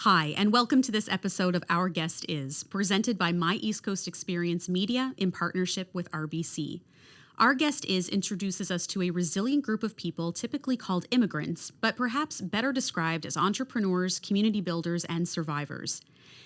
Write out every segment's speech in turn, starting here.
Hi, and welcome to this episode of Our Guest Is, presented by My East Coast Experience Media in partnership with RBC. Our Guest Is introduces us to a resilient group of people typically called immigrants, but perhaps better described as entrepreneurs, community builders, and survivors.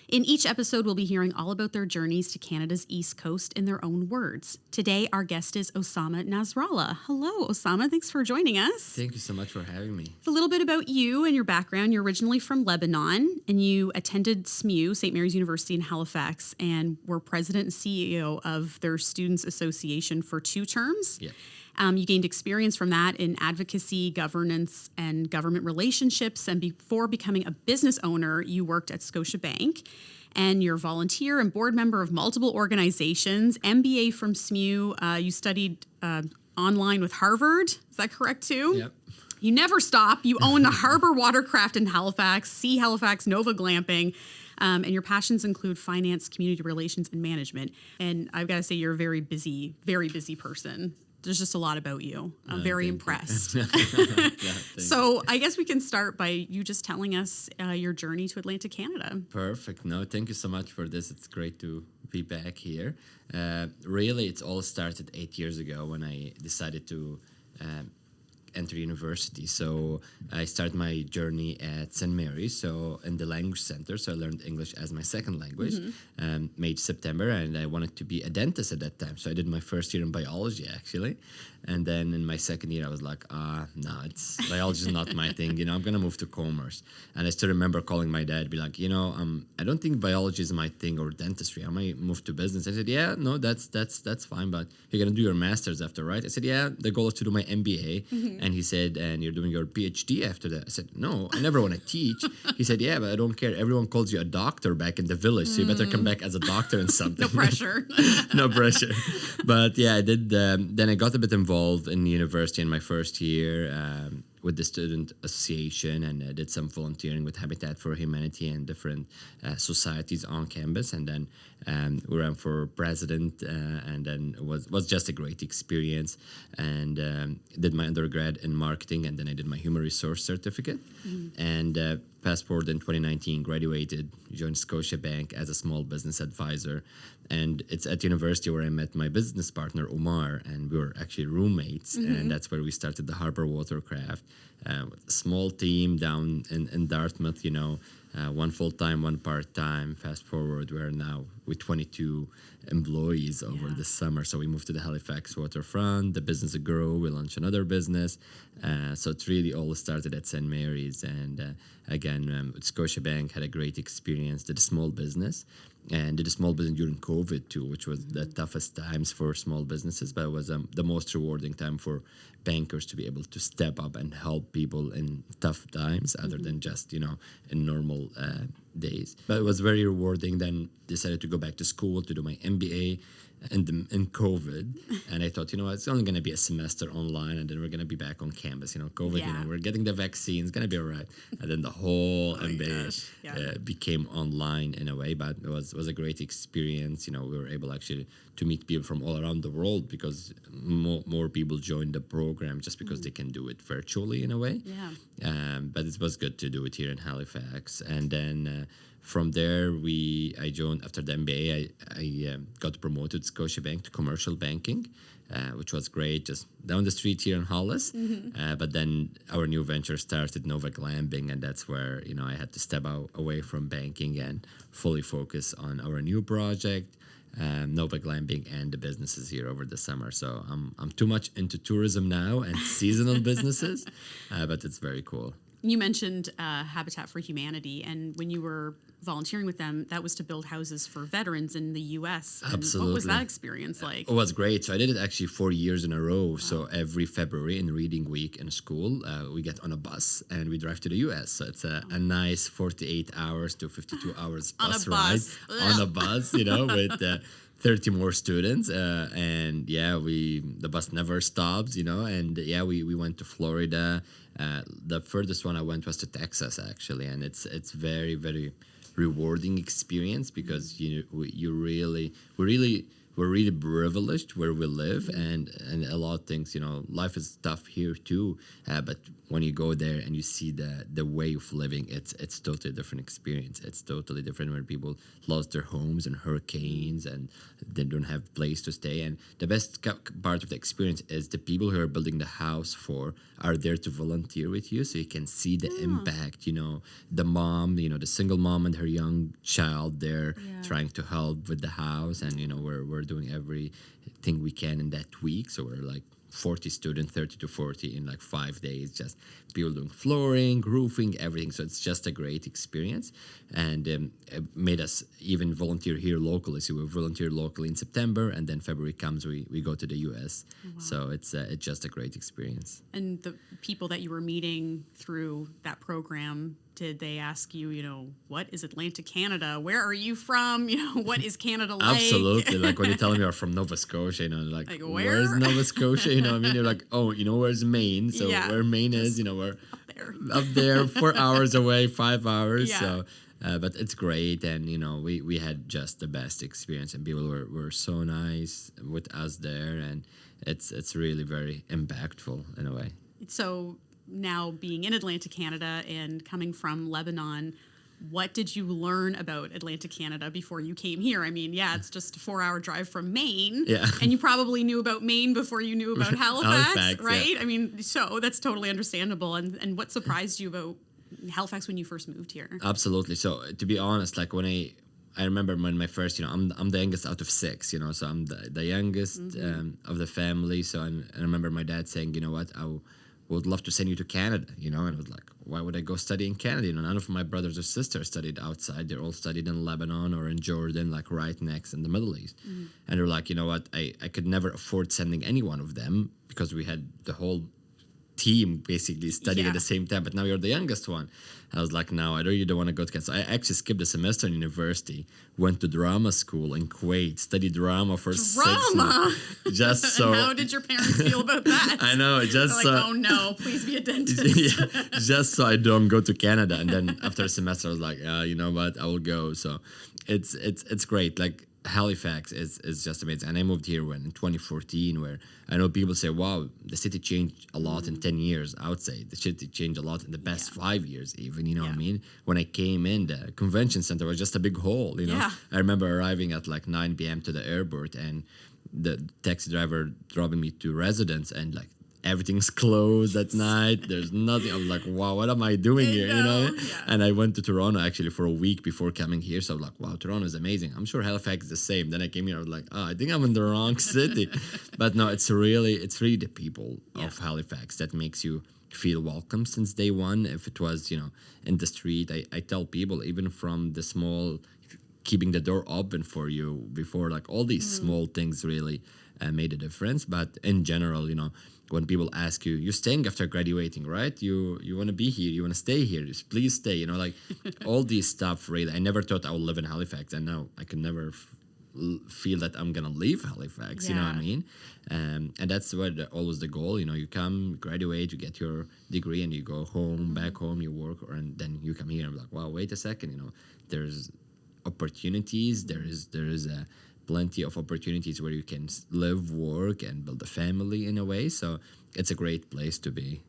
In each episode, we'll be hearing all about their journeys to Canada's East Coast in their own words. Today, our guest is Ossama Nasrallah. Hello, Ossama. Thanks for joining us. Thank you so much for having me. A little bit about you and your background. You're originally from Lebanon, and you attended SMU, St. Mary's University in Halifax, and were president and CEO of their Students Association for 2 terms. Yeah. You gained experience from that in advocacy, governance, and government relationships. And before becoming a business owner, you worked at Scotiabank. And you're a volunteer and board member of multiple organizations. MBA from SMU. You studied online with Harvard. Is that correct, too? Yep. You never stop. You own the Harbor Watercraft in Halifax, Sea Halifax, Nova Glamping. And your passions include finance, community relations, and management. And I've got to say, you're a very busy person. There's just a lot about you. I'm very impressed. So I guess we can start by you just telling us your journey to Atlantic Canada. Perfect. No, thank you so much for this. It's great to be back here. Really, it's all started 8 years ago when I decided to enter university. So I started my journey at St. Mary's, so in the language center. So I learned English as my second language, May to September, and I wanted to be a dentist at that time. So I did my first year in biology, actually. And then in my second year, I was like, no, biology is not my thing. I'm going to move to commerce. And I still remember calling my dad, be like, I don't think biology is my thing or dentistry. I might move to business. I said, yeah, no, that's fine. But you're going to do your master's after, right? I said, yeah, the goal is to do my MBA. And he said, and you're doing your PhD after that. I said, no, I never want to teach. He said, yeah, but I don't care. Everyone calls you a doctor back in the village. So you better come back as a doctor and something. No pressure. No pressure. But yeah, I did. Then I got a bit involved in university in my first year with the Student Association, and I did some volunteering with Habitat for Humanity and different societies on campus. And then we ran for president, and then it was just a great experience. And did my undergrad in marketing, and then I did my human resource certificate. And fast forward in 2019, graduated, joined Scotiabank as a small business advisor. And it's at university where I met my business partner, Omar, and we were actually roommates. And that's where we started the Harbor Watercraft. A small team down in Dartmouth, one full-time, one part-time. Fast forward, we're now with 22 employees over the summer. So we moved to the Halifax waterfront. The business grew. We launched another business. So it really all started at St. Mary's. And again, Scotiabank had a great experience, did a small business. And did a small business during COVID too, which was the toughest times for small businesses, but it was the most rewarding time for bankers to be able to step up and help people in tough times, other than just in normal days. But it was very rewarding. Then decided to go back to school to do my MBA in COVID, and I thought, it's only going to be a semester online, and then we're going to be back on campus. COVID, we're getting the vaccine, it's going to be all right. And then the whole MBA became online in a way, but it was a great experience. We were able actually to meet people from all around the world because more people joined the program just because they can do it virtually in a way. But it was good to do it here in Halifax, and then. From there, I joined after the MBA. I got promoted to Scotiabank to commercial banking, which was great, just down the street here in Hollis. But then our new venture started, Nova Glamping, and that's where I had to step away from banking and fully focus on our new project, Nova Glamping, and the businesses here over the summer. So I'm too much into tourism now and seasonal businesses, but it's very cool. You mentioned Habitat for Humanity, and when you were volunteering with them, that was to build houses for veterans in the U.S. And Absolutely. What was that experience like? It was great. So I did it actually 4 years in a row. Wow. So every February in Reading Week in school, we get on a bus and we drive to the U.S. So it's a nice 48 hours to 52 hours bus ride on a bus, with 30 more students. The bus never stops, and we went to Florida. The furthest one I went was to Texas, actually, and it's very, very rewarding experience because we we're really privileged where we live, and a lot of things, life is tough here too. But when you go there and you see the way of living, it's totally different experience. It's totally different when people lost their homes in hurricanes and they don't have place to stay. And the best part of the experience is the people who are building the house are there to volunteer with you, so you can see the impact. The mom, the single mom and her young child there trying to help with the house, and we're doing everything we can in that week. So we're like 40 students, 30 to 40 in like 5 days, just people doing flooring, roofing, everything. So it's just a great experience, and it made us even volunteer here locally. So we volunteer locally in September, and then February comes, we go to the US. Wow. So it's just a great experience. And the people that you were meeting through that program, did they ask you, what is Atlantic Canada? Where are you from? What is Canada like? Absolutely. Like when you tell them you're from Nova Scotia, like where's Nova Scotia? I mean, you're like, oh, where's Maine? So where Maine is, we're up there 4 hours away, 5 hours. Yeah. So, but it's great. And, we had just the best experience, and people were so nice with us there. And it's really very impactful in a way. So now being in Atlantic Canada and coming from Lebanon, what did you learn about Atlantic Canada before you came here? I mean, it's just a 4-hour drive from Maine. Yeah. And you probably knew about Maine before you knew about Halifax, right? Yeah. I mean, so that's totally understandable. And what surprised you about Halifax when you first moved here? Absolutely. So to be honest, like when I remember when my first, I'm the youngest out of 6, so I'm the youngest of the family. So I remember my dad saying, you know what, I would love to send you to Canada, and I was like, why would I go study in Canada? None of my brothers or sisters studied outside. They all studied in Lebanon or in Jordan, like right next in the Middle East. Mm-hmm. And they're like, you know what, I could never afford sending any one of them because we had the whole team basically studying at the same time, but now you're the youngest one. I was like, no, I really don't want to go to Canada. So I actually skipped a semester in university, went to drama school in Kuwait, studied drama for 6 months. Just so. And how did your parents feel about that? I know, just like, oh no, please be a dentist. Just so I don't go to Canada. And then after a semester, I was like, you know what, I will go. So it's great. Like Halifax is just amazing. And I moved here in 2014, where I know people say, wow, the city changed a lot in 10 years. I would say the city changed a lot in the past 5 years even, what I mean? When I came in, the convention center was just a big hole, Yeah. I remember arriving at like 9 p.m. to the airport, and the taxi driver dropping me to residence, and like everything's closed at night. There's nothing. I was like, wow, what am I doing here? Yeah. And I went to Toronto actually for a week before coming here. So I was like, wow, Toronto is amazing. I'm sure Halifax is the same. Then I came here. I was like, I think I'm in the wrong city. But no, it's really the people of Halifax that makes you feel welcome since day one. If it was, in the street, I tell people, even from the small, keeping the door open for you before, like all these small things really made a difference. But in general, when people ask you, you're staying after graduating, right? You want to be here, you want to stay here, just please stay. Like all these stuff. Really, I never thought I would live in Halifax, and now I can never feel that I'm gonna leave Halifax. You know what I mean? And that's always the goal. You come, graduate, you get your degree, and you go home, back home, you work, and then you come here. I'm like, wow, wait a second. There's opportunities. There is a plenty of opportunities where you can live, work, and build a family in a way. So it's a great place to be.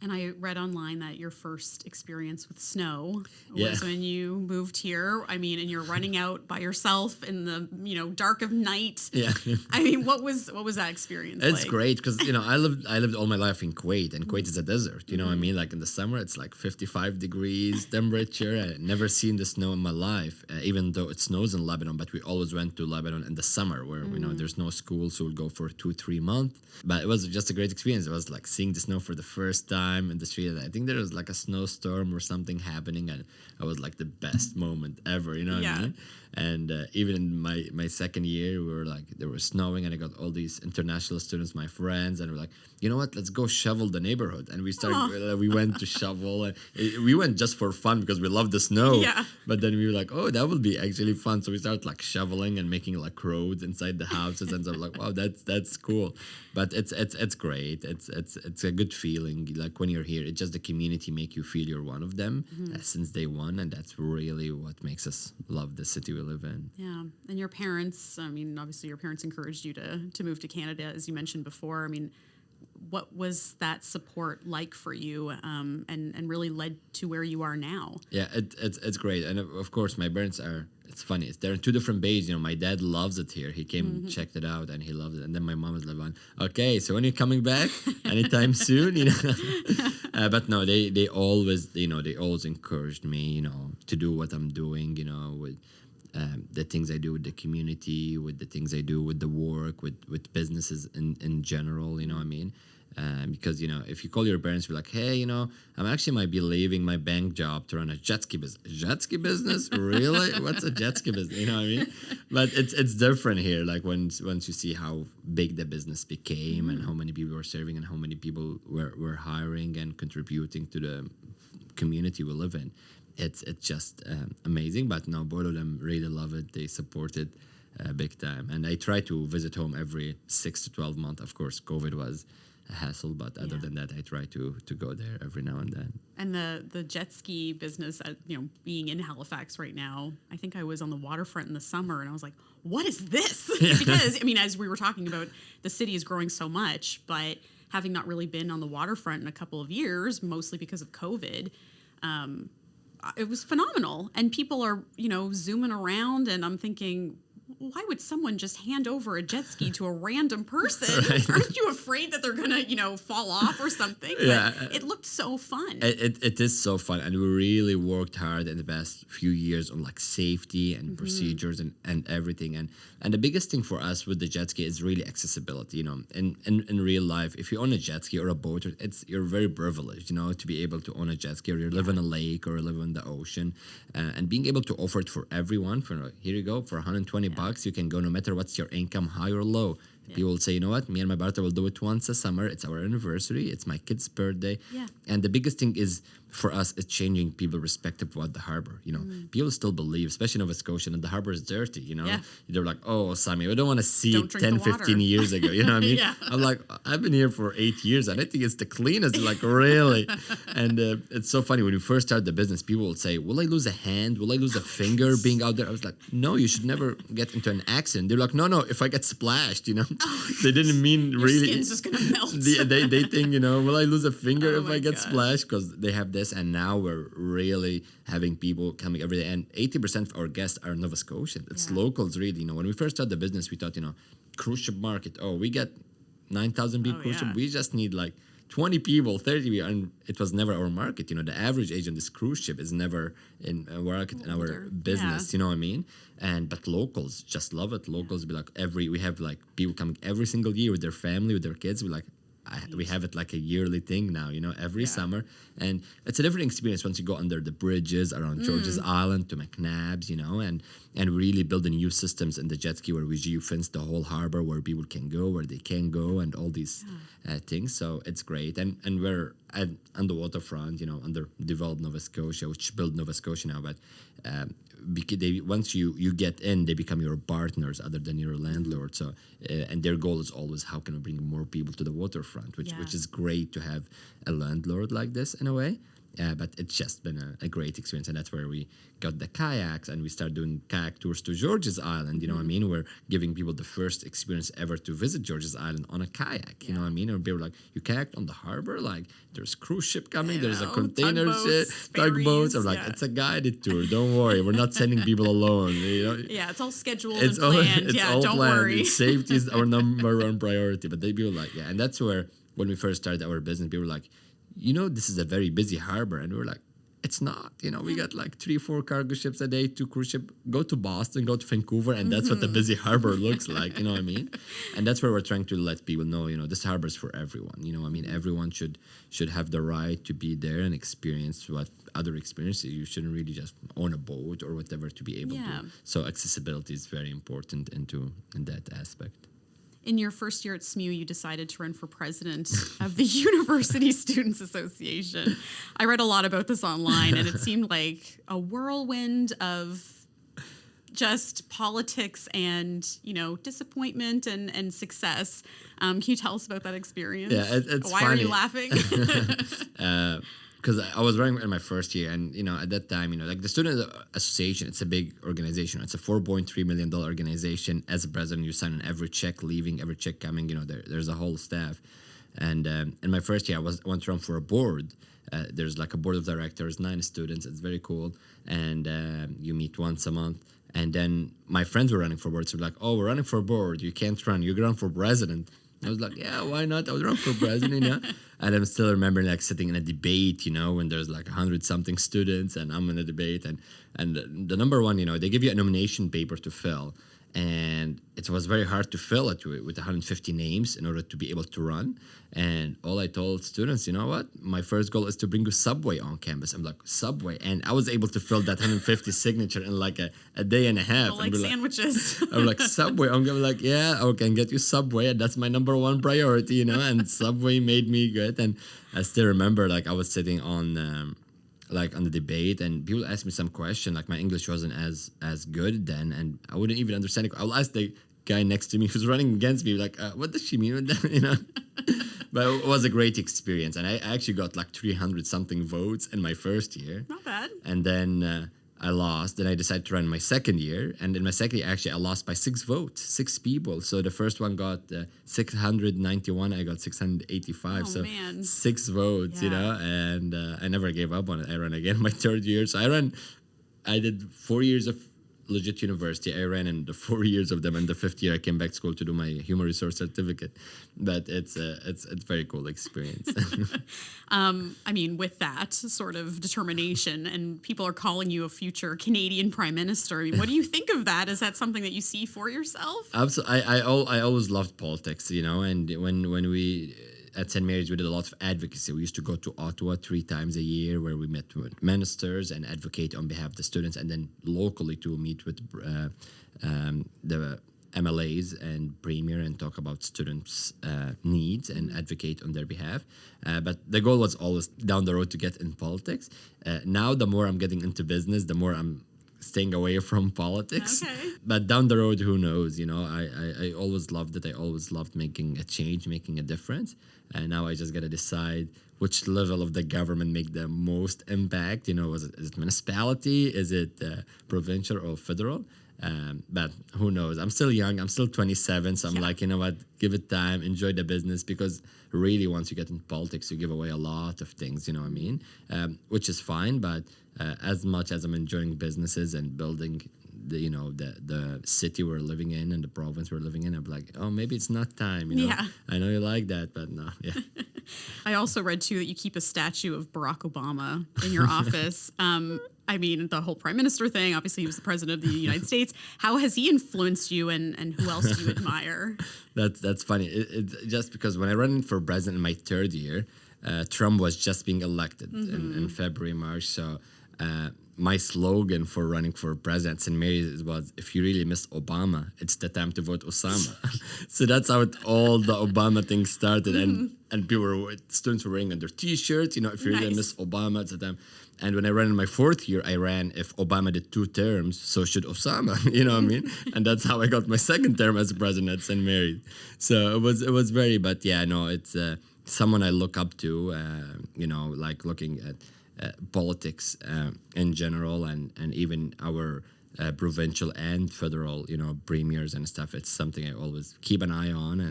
And I read online that your first experience with snow was when you moved here. I mean, and you're running out by yourself in the, dark of night. Yeah. I mean, what was that experience like? It's great because, I lived all my life in Kuwait, and Kuwait is a desert. You know what I mean? Like in the summer, it's like 55 degrees temperature. I never seen the snow in my life, even though it snows in Lebanon. But we always went to Lebanon in the summer where, there's no school. So we'll go for 2-3 months. But it was just a great experience. It was like seeing the snow for the first time in the street. I think there was like a snowstorm or something happening, and it was like the best moment ever. What I mean? And even in my second year, we were like, there was snowing, and I got all these international students, my friends, and we're like, you know what? Let's go shovel the neighborhood. And we started. We went to shovel, and we went just for fun because we love the snow. Yeah. But then we were like, oh, that would be actually fun. So we started like shoveling and making like roads inside the houses, and so like, wow, that's cool. But it's great. It's a good feeling. Like like when you're here, it's just the community make you feel you're one of them since day one, and that's really what makes us love the city we live in. Yeah, and your parents, I mean, obviously your parents encouraged you to move to Canada, as you mentioned before. I mean, what was that support like for you, and really led to where you are now? Yeah, it's great, and of course my parents are. It's funny. They're in two different bays. You know, my dad loves it here. He came, checked it out, and he loved it. And then my mom was like, "Okay, so when are you coming back? Anytime soon?" You know. But no, they always, they always encouraged me, to do what I'm doing. With the things I do with the community, with the things I do with the work, with businesses in general. You know what I mean? Because, if you call your parents, be like, hey, I'm actually might be leaving my bank job to run a jet ski business. Jet ski business? Really? What's a jet ski business? You know what I mean? But it's different here. Like once you see how big the business became and how many people were serving and how many people were hiring and contributing to the community we live in, it's just amazing. But no, both of them really love it. They support it big time. And I try to visit home every 6 to 12 months. Of course, COVID was a hassle, but other than that, I try to go there every now and then. And the jet ski business, being in Halifax right now, I think I was on the waterfront in the summer, and I was like, "What is this?" Because as we were talking about, the city is growing so much, but having not really been on the waterfront in a couple of years, mostly because of COVID, it was phenomenal. And people are zooming around, and I'm thinking, why would someone just hand over a jet ski to a random person? Right. Aren't you afraid that they're gonna, fall off or something? Yeah. But it looked so fun. It is so fun, and we really worked hard in the past few years on like safety and procedures and everything. And the biggest thing for us with the jet ski is really accessibility. In real life, if you own a jet ski or a boat, you're very privileged, to be able to own a jet ski, or you live on a lake or live on the ocean, and being able to offer it for everyone. Here you go, for $120. You can go no matter what's your income, high or low. Yeah. People will say, you know what, me and my brother will do it once a summer. It's our anniversary. It's my kid's birthday. Yeah. And the biggest thing is, for us, it's changing people's perspective about the harbor. People still believe, especially in Nova Scotia, that the harbor is dirty. Yeah. They're like, oh, Sammy, we don't want to see it 10, 15 years ago. You know what I mean? Yeah. I'm like, I've been here for 8 years, and I think it's the cleanest. Like, really? And it's so funny. When we first started the business, people would say, will I lose a hand? Will I lose a finger being out there? I was like, no, you should never get into an accident. They're like, no, if I get splashed, They didn't mean your really. Your skin's just going to melt. They think, will I lose a finger if I get splashed? Because they have this, and now we're really having people coming every day. And 80% of our guests are Nova Scotian. It's locals, really. When we first started the business, we thought, cruise ship market. Oh, we get 9,000 big cruise ship. We just need like 20 people, 30 people, and it was never our market. The average age on this cruise ship is never in our business. You know what I mean? But locals just love it. Locals be like we have like people coming every single year with their family, with their kids. We have it like a yearly thing now, every summer. And it's a different experience once you go under the bridges around George's Island to McNabb's, and really building new systems in the jet ski where we geofence the whole harbor, where people can go, where they can go, and all these things. So it's great. And we're on the waterfront, under developed Nova Scotia, which built Nova Scotia now, but once you get in, they become your partners other than your landlord. So and their goal is always, how can we bring more people to the waterfront, which is great to have a landlord like this in a way. But it's just been a great experience, and that's where we got the kayaks, and we started doing kayak tours to George's Island. You know what I mean? We're giving people the first experience ever to visit George's Island on a kayak. You know what I mean? And people were like, you kayaked on the harbor? Like, there's cruise ship coming, there's a container ship, tugboats. I'm like, it's a guided tour. Don't worry, we're not sending people alone. Yeah, it's all scheduled and planned. Don't worry. Safety is our number one priority. But they be like, and that's where, when we first started our business, people were like, this is a very busy harbor. And we were like, it's not. We got like 3-4 cargo ships a day, 2 cruise ships. Go to Boston, go to Vancouver, and that's what the busy harbor looks like. You know what I mean? And that's where we're trying to let people know, this harbor is for everyone. Everyone should have the right to be there and experience what other experiences. You shouldn't really just own a boat or whatever to be able to. So accessibility is very important in that aspect. In your first year at SMU, you decided to run for president of the University Students Association. I read a lot about this online, and it seemed like a whirlwind of just politics and, disappointment and success. Can you tell us about that experience? Yeah, it's Why funny. are you laughing? Because I was running in my first year, and at that time, like the student association, it's a big organization. It's a $4.3 million organization. As a president, you sign on every check leaving, every check coming. There's a whole staff. And in my first year, I went to run for a board. There's like a board of directors, 9 students. It's very cool, and you meet once a month. And then my friends were running for board, so like, oh, we're running for board. You can't run. You're going for president. I was like, yeah, why not? I would run for president, And I'm still remembering like sitting in a debate, when there's like 100-something students and I'm in a debate. And the number one, they give you a nomination paper to fill. And it was very hard to fill it with 150 names in order to be able to run. And all I told students, you know what? My first goal is to bring a Subway on campus. I'm like, Subway? And I was able to fill that 150 signature in like a day and a half. Like sandwiches. I'm like, Subway? I'm like, yeah, I can get you Subway. And that's my number one priority, And Subway made me good. And I still remember, like, I was sitting on the debate, and people asked me some question, like my English wasn't as good then, and I wouldn't even understand it. I'll ask the guy next to me who's running against me, like, what does she mean with that, But it was a great experience, and I actually got like 300-something votes in my first year. Not bad. And then I lost. Then I decided to run my second year, and in my second year, actually, I lost by 6 votes, 6 people. So the first one got 691, I got 685. Oh, so man. 6 votes, Yeah. and I never gave up on it. I ran again my third year. So I did 4 years of legit university. I ran in the 4 years of them, and the 5th year I came back to school to do my human resource certificate. But it's a very cool experience. With that sort of determination, and people are calling you a future Canadian Prime Minister, what do you think of that? Is that something that you see for yourself? Absolutely. I always loved politics, and when we at St. Mary's, we did a lot of advocacy. We used to go to Ottawa 3 times a year, where we met with ministers and advocate on behalf of the students, and then locally to meet with the MLAs and Premier and talk about students' needs and advocate on their behalf. But the goal was always down the road to get in politics. Now, the more I'm getting into business, the more I'm staying away from politics. Okay. But down the road, who knows? I always loved it. I always loved making a change, making a difference. And now I just got to decide which level of the government make the most impact. Is it municipality? Is it provincial or federal? But who knows? I'm still young. I'm still 27. So I'm like, you know what? Give it time. Enjoy the business, because really, once you get in politics, you give away a lot of things. You know what I mean? Which is fine. But as much as I'm enjoying businesses and building the city we're living in and the province we're living in, I'm like, oh, maybe it's not time. Yeah. I know you like that, but no. Yeah. I also read too that you keep a statue of Barack Obama in your office. The whole prime minister thing, obviously he was the president of the United States. How has he influenced you, and who else do you admire? That's funny. It's just because when I ran for president in my 3rd year, Trump was just being elected in February, March. So my slogan for running for president at St. Mary's was, if you really miss Obama, it's the time to vote Ossama. So that's how all the Obama thing started. And students were wearing on their T-shirts, if you really miss Obama, it's the time. And when I ran in my 4th year, I ran, if Obama did 2 terms, so should Ossama, you know what I mean? And that's how I got my 2nd term as president at St. Mary's. So it was very, but yeah, no, it's someone I look up to, like looking at politics in general, and even our provincial and federal, premiers and stuff. It's something I always keep an eye on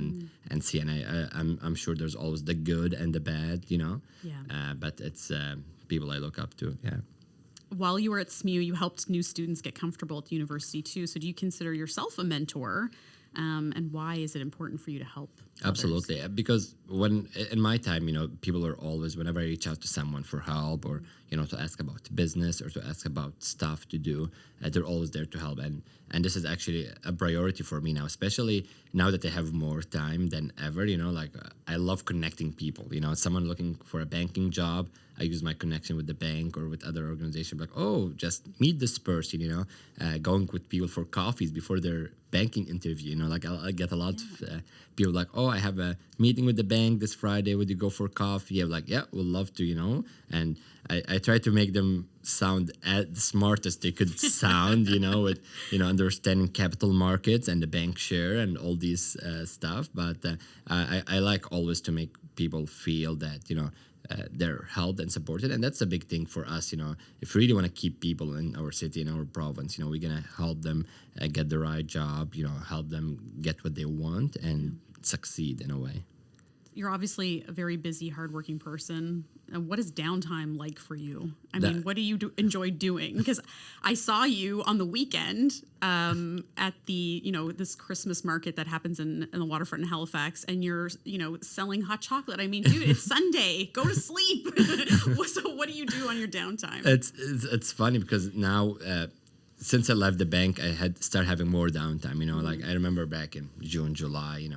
and see. And I'm sure there's always the good and the bad, Yeah. But it's people I look up to. Yeah. While you were at SMU, you helped new students get comfortable at the university too. So do you consider yourself a mentor? And why is it important for you to help others? Absolutely. Because when in my time, people are always, whenever I reach out to someone for help or, to ask about business or to ask about stuff to do, they're always there to help. And this is actually a priority for me now, especially now that I have more time than ever. I love connecting people. Someone looking for a banking job, I use my connection with the bank or with other organizations. Like, oh, just meet this person, going with people for coffees before their banking interview. I get a lot of people like, oh, oh, I have a meeting with the bank this Friday. Would you go for coffee? I'm like, yeah, we'll love to, And I try to make them sound as smart as they could sound, with, understanding capital markets and the bank share and all these stuff. But I like always to make people feel that, they're helped and supported, and that's a big thing for us. If we really want to keep people in our city, in our province, we're gonna help them get the right job, help them get what they want and succeed in a way. You're obviously a very busy, hardworking person. What is downtime like for you? I mean, what do you enjoy doing? Because I saw you on the weekend at the, this Christmas market that happens in the waterfront in Halifax, and you're, selling hot chocolate. I mean, dude, it's Sunday. Go to sleep. So what do you do on your downtime? It's funny because now, since I left the bank, I had started having more downtime. Like I remember back in June, July,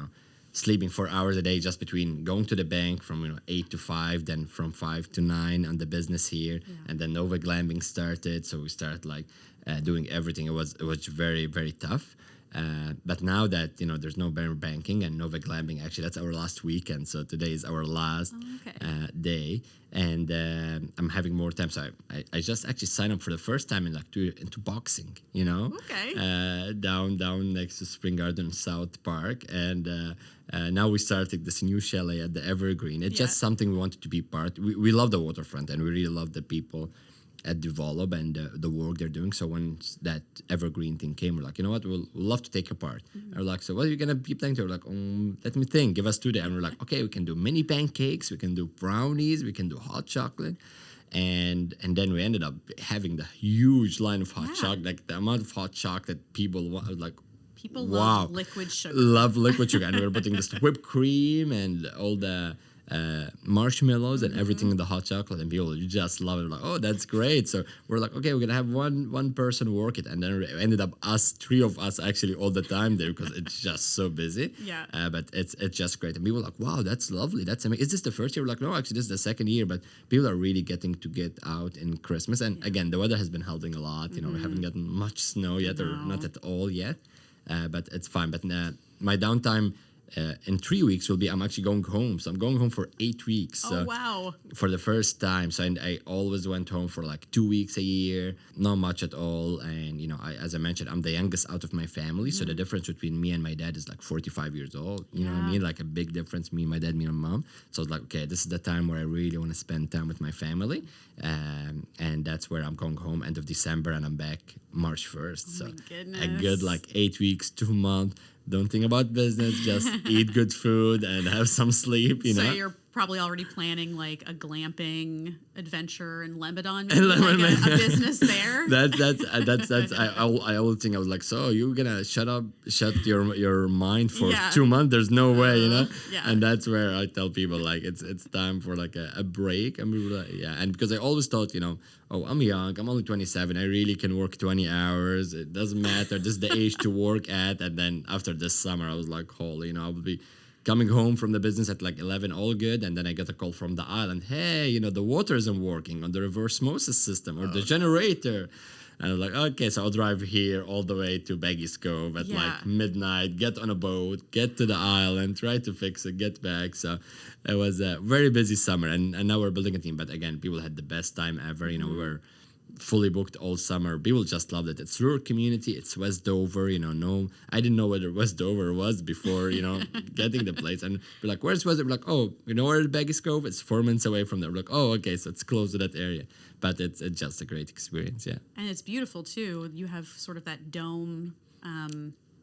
sleeping 4 hours a day just between going to the bank from 8 to 5, then from 5 to 9 on the business here, and then Nova Glamping started, so we started doing everything. It was very, very tough. But now that there's no better banking and Nova Glamping, actually that's our last weekend, so today is our last day, and I'm having more time. So I just actually signed up for the first time into boxing. Down next to Spring Garden South Park, and now we started this new chalet at the Evergreen. It's just something we wanted to be part. We love the waterfront, and we really love the people at Develop and the work they're doing. So when that Evergreen thing came, we're like, you know what, we'll love to take a part. We're like, so what are you going to be playing to? We're like, let me think, give us 2 days. And we're like, okay, we can do mini pancakes, we can do brownies, we can do hot chocolate. And then we ended up having the huge line of hot chocolate, like the amount of hot chocolate people want, like, people love liquid sugar. Love liquid sugar. And we were putting this whipped cream and all the marshmallows and everything in the hot chocolate, and people just love it. Like, oh, that's great. So we're like, okay, we're gonna have one person work it, and then it ended up 3 of us actually all the time there because it's just so busy. But it's just great, and people are like, wow, that's lovely, that's amazing. Is this the first year? We're like, no, actually this is the second year, but people are really getting to get out in Christmas, and again, the weather has been helping a lot. We haven't gotten much snow yet, or not at all yet, but it's fine. But my downtime in 3 weeks I'm actually going home. So I'm going home for 8 weeks. Oh, wow. For the first time. So I always went home for 2 weeks a year, not much at all. And, as I mentioned, I'm the youngest out of my family. So the difference between me and my dad is 45 years old. You know what I mean? Like a big difference, me, my dad, me, and my mom. So it's like, okay, this is the time where I really want to spend time with my family. And that's where I'm going home end of December, and I'm back March 1st. Oh, so my goodness. a good 8 weeks, 2 months. Don't think about business, just eat good food and have some sleep, So you're probably already planning a glamping adventure in Lebanon, maybe, a business there. I always think, I was like, so you're gonna shut your mind for 2 months? There's no way, And that's where I tell people it's time for a break, and we were and because I always thought, oh, I'm young, I'm only 27, I really can work 20 hours, it doesn't matter, this is the age to work at. And then after this summer, I was like, holy, I will be coming home from the business at 11, all good, and then I get a call from the island, hey, the water isn't working on the reverse osmosis system or the generator. And I was like, okay, so I'll drive here all the way to Baggy's Cove at midnight, get on a boat, get to the island, try to fix it, get back. So it was a very busy summer, and now we're building a team. But again, people had the best time ever. We were fully booked all summer. People just loved it. It's rural community. It's West Dover. No, I didn't know whether West Dover was before getting the place. And we're like, where's West Dover? We're like, oh, where the Baggy's Cove? It's 4 minutes away from there. We're like, oh, okay, so it's close to that area. But it's just a great experience, yeah. And it's beautiful too. You have sort of that dome. I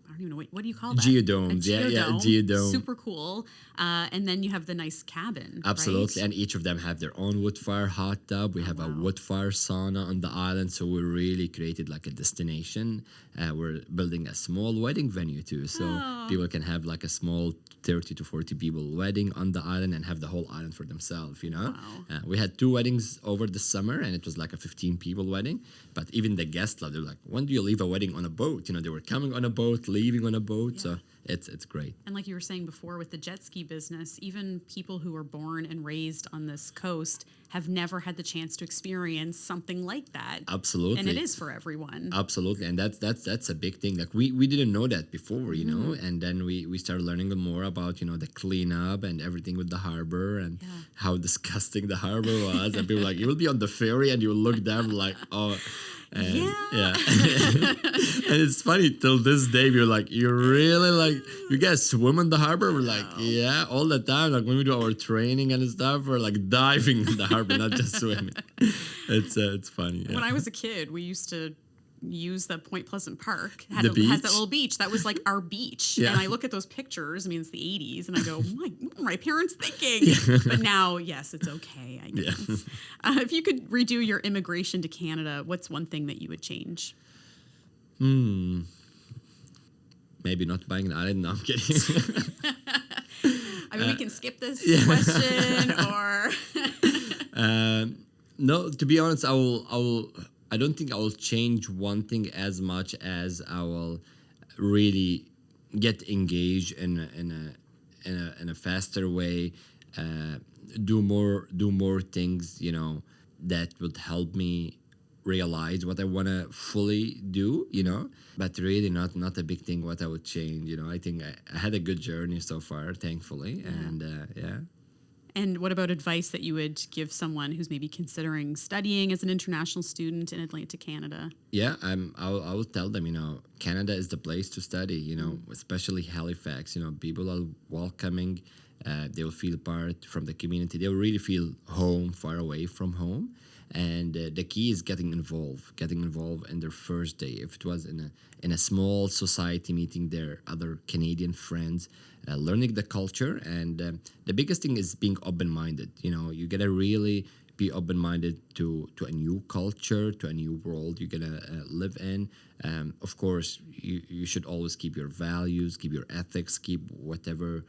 don't even know what do you call that? Geodomes, geodome. Super cool. And then you have the nice cabin. Absolutely, right? And each of them have their own wood fire hot tub. We have a wood fire sauna on the island, so we really created a destination. We're building a small wedding venue too, so people can have a small 30 to 40 people wedding on the island and have the whole island for themselves. Wow. We had 2 weddings over the summer, and it was a 15 people wedding. But even the guests, they were like, when do you leave a wedding on a boat? They were coming on a boat, leaving leaving on a boat. So it's great. And like you were saying before with the jet ski business, even people who were born and raised on this coast have never had the chance to experience something like that. Absolutely. And it is for everyone. Absolutely. And that's a big thing. Like we didn't know that before, you know, and then we started learning more about, you know, the cleanup and everything with the harbor and how disgusting the harbor was. And people were like, you will be on the ferry and you will look down like, oh. And, yeah. And it's funny, till this day, we're like, you really like, you guys swim in the harbor? We're like, yeah, all the time. Like when we do our training and stuff, we're like diving in the harbor, not just swimming. It's funny. When I was a kid, we used to use the Point Pleasant Park. Has that little beach. That was like our beach. Yeah. And I look at those pictures, I mean, it's the 80s, and I go, what were my parents thinking? But now, yes, it's okay, I guess. If you could redo your immigration to Canada, what's one thing that you would change? Maybe not buying an island. No, I'm kidding. I mean, we can skip this question, or... No, to be honest, I don't think I will change one thing as much as I will really get engaged in a faster way, do more things, you know, that would help me realize what I want to fully do, you know, but really not a big thing what I would change, you know. I think I had a good journey so far, thankfully, and And what about advice that you would give someone who's maybe considering studying as an international student in Atlantic Canada? Yeah, I will tell them, you know, Canada is the place to study, you know, especially Halifax. You know, people are welcoming. They will feel part from the community. They will really feel home, far away from home. And the key is getting involved in their first day. If it was in a small society, meeting their other Canadian friends, learning the culture, and the biggest thing is being open-minded. You know, you gotta really be open-minded to a new culture, to a new world you're gonna live in. Of course, you should always keep your values, keep your ethics, keep whatever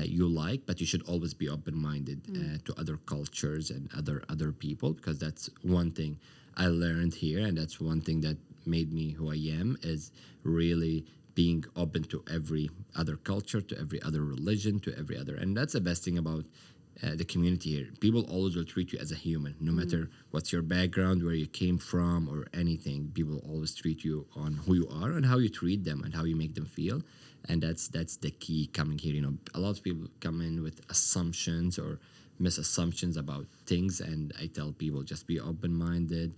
you like, but you should always be open-minded to other cultures and other people, because that's one thing I learned here, and that's one thing that made me who I am, is really being open to every other culture, to every other religion, to every other, and that's the best thing about the community here. People always will treat you as a human, no matter what's your background, where you came from, or anything. People always treat you on who you are and how you treat them and how you make them feel. And that's the key coming here. You know, a lot of people come in with assumptions or misassumptions about things, and I tell people, just be open-minded,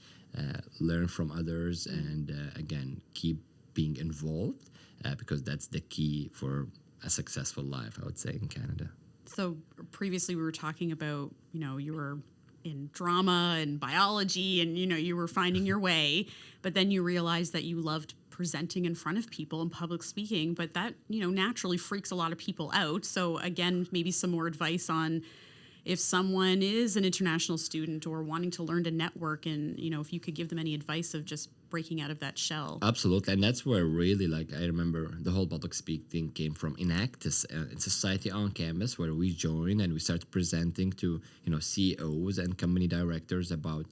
learn from others, and again, keep being involved, because that's the key for a successful life, I would say, in Canada. So previously we were talking about, you know, you were in drama and biology, and, you know, you were finding your way, but then you realized that you loved presenting in front of people and public speaking, but that, you know, naturally freaks a lot of people out. So again, maybe some more advice on if someone is an international student or wanting to learn to network, and, you know, if you could give them any advice of just breaking out of that shell. Absolutely. And that's where really, like, I remember the whole public speak thing came from Enactus, it's a society on campus where we joined and we started presenting to, you know, CEOs and company directors about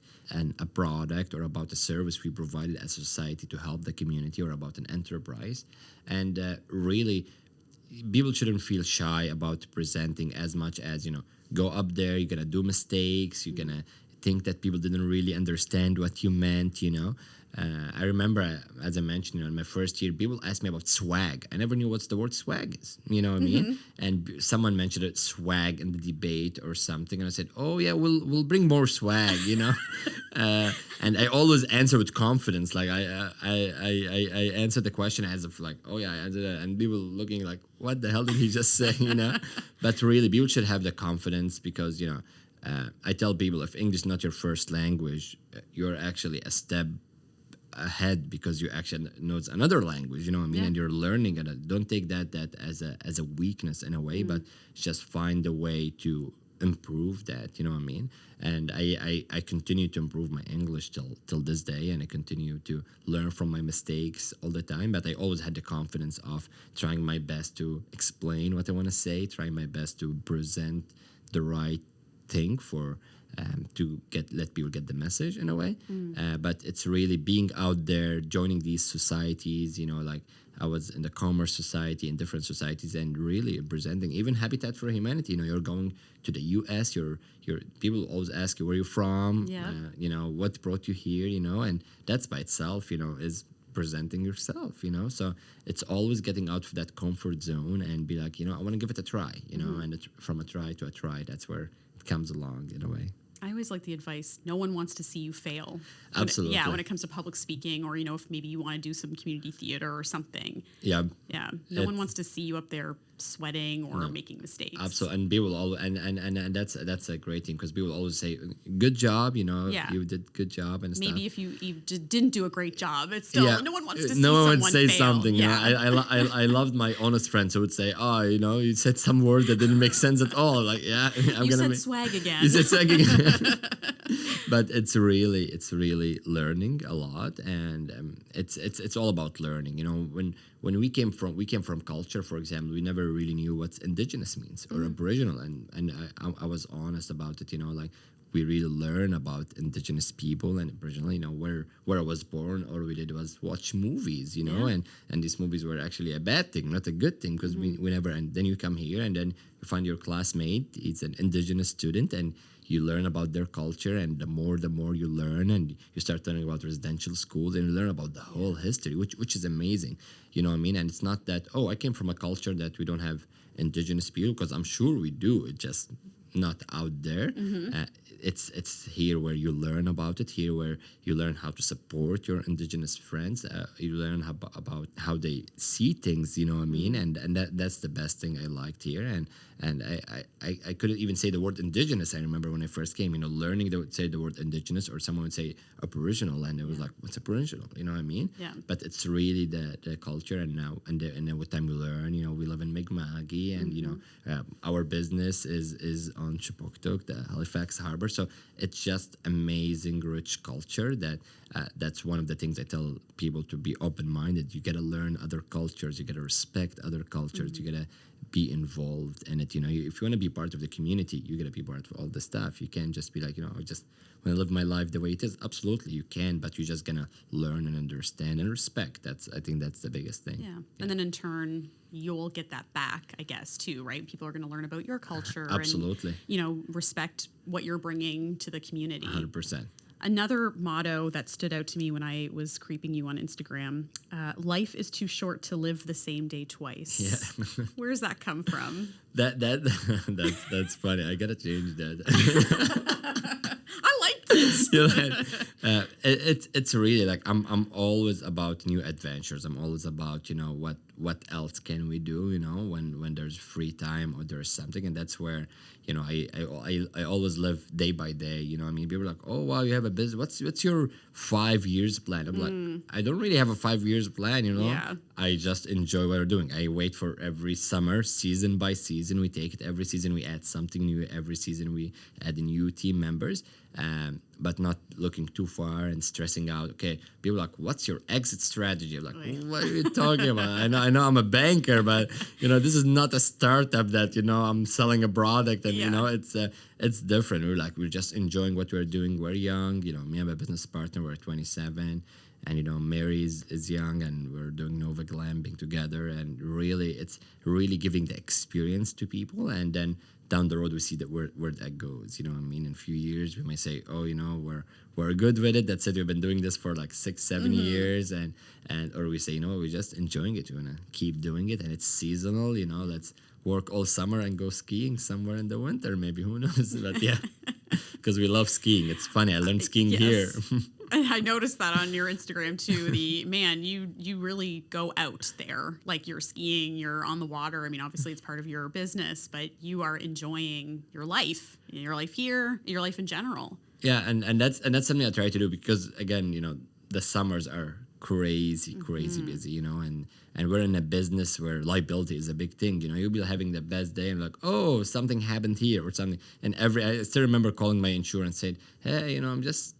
a product or about a service we provided as a society to help the community, or about an enterprise. And really, people shouldn't feel shy about presenting as much as, you know, go up there, you're gonna do mistakes, you're gonna think that people didn't really understand what you meant, you know. I remember, as I mentioned, you know, in my first year, people asked me about swag. I never knew what the word swag is, you know what I mean? And someone mentioned it, swag, in the debate or something, and I said, oh yeah, we'll bring more swag, you know. And I always answer with confidence, like I answered the question as if like, oh yeah, I answered that, and people looking like, what the hell did he just say, you know? But really, people should have the confidence, because, you know, I tell people, if English is not your first language, you're actually a step ahead, because you actually know it's another language, you know what I mean? Yeah. And you're learning it. Don't take that as a weakness in a way, but just find a way to improve that, you know what I mean? And I continue to improve my English till this day, and I continue to learn from my mistakes all the time, but I always had the confidence of trying my best to explain what I want to say, trying my best to present the right thing for to let people get the message in a way. But it's really being out there, joining these societies, you know, like I was in the Commerce Society in different societies and really presenting even Habitat for Humanity. You're going to the U.S. You're people always ask you where you're from. Yeah. What brought you here. And that's by itself, is presenting yourself. So it's always getting out of that comfort zone and be like, I want to give it a try. And from a try to a try, that's where it comes along in a way. I always like the advice, no one wants to see you fail. Absolutely. When it comes to public speaking or, if maybe you want to do some community theater or something. Yeah. Yeah. No one wants to see you up there sweating or making mistakes. Absolutely. And people always, and that's a great thing because people always say, good job, you did good job and stuff. Maybe if you didn't do a great job, it's still, no one wants to see no someone one would say fail. something. Yeah. I loved my honest friends who would say, you said some word that didn't make sense at all. Like, You said swag again. You said swag again. But it's really learning a lot, and it's all about learning. When we came from culture, for example, we never really knew what indigenous means or Aboriginal, and I was honest about it. Like we really learn about indigenous people and Aboriginal. Where I was born, all we did was watch movies. And these movies were actually a bad thing, not a good thing, because we never. And then you come here, and then you find your classmate. He's an indigenous student, and you learn about their culture, and the more you learn, and you start learning about residential schools, and you learn about the whole history, which is amazing. You know what I mean? And it's not that, I came from a culture that we don't have indigenous people, because I'm sure we do. It's just not out there. It's here where you learn about it, here where you learn how to support your indigenous friends. You learn about how they see things, you know what I mean? And that's the best thing I liked here. And I couldn't even say the word indigenous. I remember when I first came, learning they would say the word indigenous, or someone would say Aboriginal, and it was like, what's Aboriginal? You know what I mean? Yeah. But it's really the culture, and now and then with time we learn. We live in Mi'kma'ki, and our business is on Chipoktuk, the Halifax harbor. So it's just amazing, rich culture that's one of the things I tell people, to be open-minded. You got to learn other cultures. You got to respect other cultures. You got to be involved in it. If you want to be part of the community, you got to be part of all the stuff. You can't just be like, I just want to live my life the way it is. Absolutely, you can, but you're just gonna learn and understand and respect. I think that's the biggest thing. Yeah. And then in turn, you'll get that back, I guess, too, right? People are going to learn about your culture. Absolutely. And, respect what you're bringing to the community. 100%. Another motto that stood out to me when I was creeping you on Instagram, life is too short to live the same day twice. Yeah. Where does that come from? That's funny. I got to change that. I like this. It's really like I'm always about new adventures. I'm always about what else can we do when there's free time or there's something, and that's where I always live day by day. I mean, people are like, oh wow, you have a business. What's your 5 years plan? I'm like, I don't really have a 5 years plan. Yeah. I just enjoy what we're doing. I wait for every summer, season by season. We take it every season. We add something new. Every season we add new team members, but not looking too far and stressing out. Okay, people are like, what's your exit strategy? I'm like, what are you talking about? I know I'm a banker, but this is not a startup that I'm selling a product, and it's different. We're just enjoying what we're doing. We're young. Me and my business partner, we're 27. And Mary is young, and we're doing Nova Glamping together, and really it's really giving the experience to people, and then down the road we see that where that goes. In a few years we might say, oh, we're good with it, that's it, we've been doing this for like 6-7 years, and or we say, we're just enjoying it, we want to keep doing it, and it's seasonal. Let's work all summer and go skiing somewhere in the winter, maybe, who knows. But yeah, because we love skiing. It's funny, I learned skiing here. I noticed that on your Instagram too. You really go out there, like you're skiing, you're on the water. I mean, obviously it's part of your business, but you are enjoying your life here, your life in general. Yeah, and that's something I try to do, because again, the summers are crazy busy, and we're in a business where liability is a big thing. You'll be having the best day and like, oh, something happened here or something, and I still remember calling my insurance, saying, hey, I'm just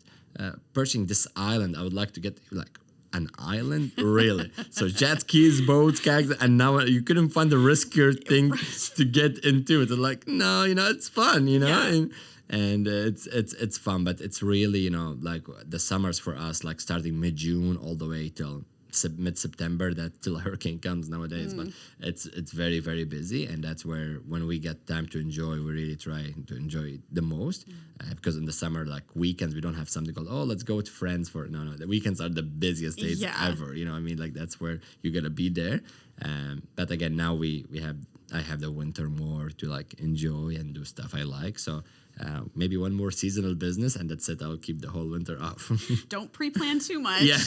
purchasing this island. I would like to get like an island, really? So jet skis, boats, kayaks, and now you couldn't find the riskier thing to get into it. They're like, no, it's fun, Yeah. and it's fun, but it's really like the summers for us, like starting mid-June all the way till mid-September that till a hurricane comes nowadays. But it's very, very busy, and that's where when we get time to enjoy, we really try to enjoy it the most. Because in the summer, like weekends, we don't have something called, oh, let's go with friends for no. The weekends are the busiest days ever. You know what I mean? Like that's where you gotta be there. But again, now I have the winter more to like enjoy and do stuff I like. So maybe one more seasonal business, and that's it. I'll keep the whole winter off. Don't pre-plan too much. Yeah.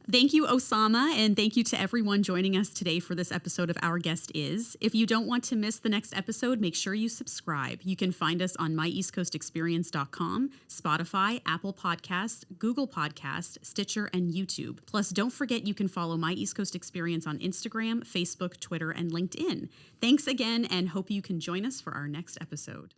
Thank you, Ossama, and thank you to everyone joining us today for this episode of Our Guest Is. If you don't want to miss the next episode, make sure you subscribe. You can find us on myeastcoastexperience.com, Spotify, Apple Podcast, Google Podcast, Stitcher, and YouTube. Plus, don't forget you can follow My East Coast Experience on Instagram, Facebook, Twitter, and LinkedIn. Thanks again, and hope you can join us for our next episode.